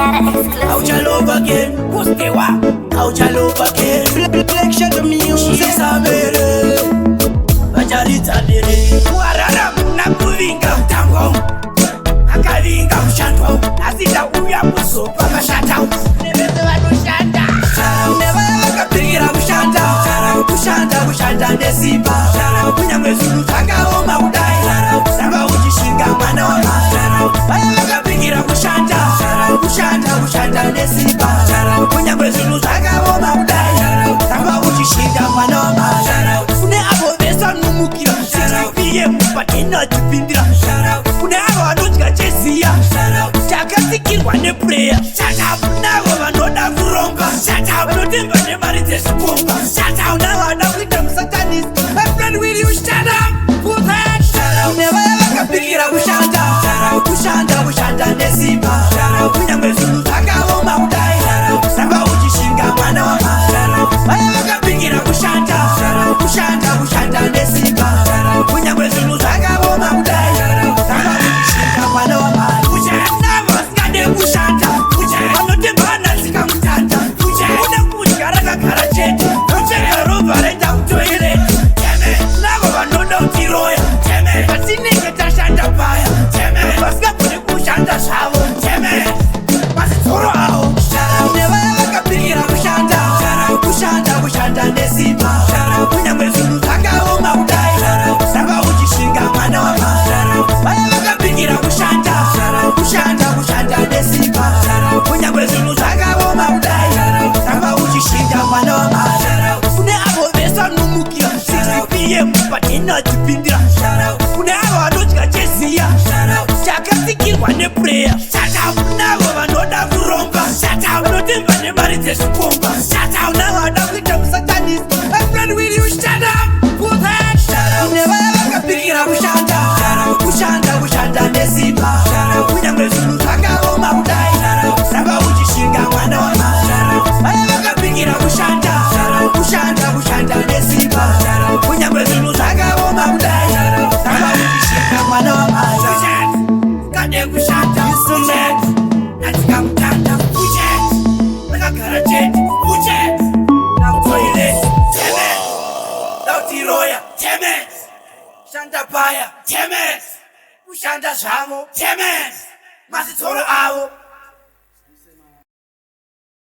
Aucha love again, Kostewa. Aucha love again. Black shadow music sabere. Bajarita dere. Warara muna kuvinga utango. Akavinga ushanto. Nasita uya muso paka shatao. Nebeze wadu shanda. Neba kapira ushanda. Ushanda nesiba. Kunyamwe zulu taka oma udai. Samba ujishinga mwana wa baya kapira ushanda. Ushanda nesiba. Kunyamwe zulu taka oma udai. Samba ujishinga mwana wa Une abo besa numukira. Sikiye mpatina jipindira. Une abo anotika chesia. Chakasikirwa ne prayer. Shut up nago vanoda kuronga. Shut up notemba ne marite sikomba. Shut up nago anakuita msatanist. My friend will you shut up? Put that shut up. Never ever kapikira ushanda nesiba. Kunyamwe zulu taka oma udai. Samba ujishinga mwana wa baya kapikira ushanda nesiba. Kunyamwe zulu taka oma udai. Samba ujishinga mwana wa Ushanda, vanotemba nasika mutanda. Una kudya rakagara chete. Ucheka rova renda kutoilet. Navo vanoda kutiroya. Patinenge tashanda paya. Vasingagone kushanda zvavo. Mazitsoro avo. Nevaya vakapirira kushanda. Kushanda nesimba. Kunyamwe zulu dzakaoma kudai. Samba uchishinga mwana wa vaya vakapirira kushanda nesimba. Kunyamwe zulu dzakaoma kudai. Samba uchishinga mwana wa Kune avo vesa numukira. Sizipiye mupatina jipindira. Kune avo vanodya cheziya. Chakasikirwa ne prayer. Navo vanoda kuronga. Vanotemba ne mari dzezvikomba. Navo vanoda kuita musatanist. My friend will you shut up? Put that shut up. Nevaya vakapikira ushanda nesimba. Kunyamwe zulu dzakaoma kudai. Samba uchishinga mwana wa baya vakapikira ushanda nesimba. Kunyamwe zulu dzakaoma kudai. Samba uchishinga mwana wa kade kushanda natika mutanda nakagara chete nautoilet nautiroya shanda paya kushanda zvavo mazitsoro avo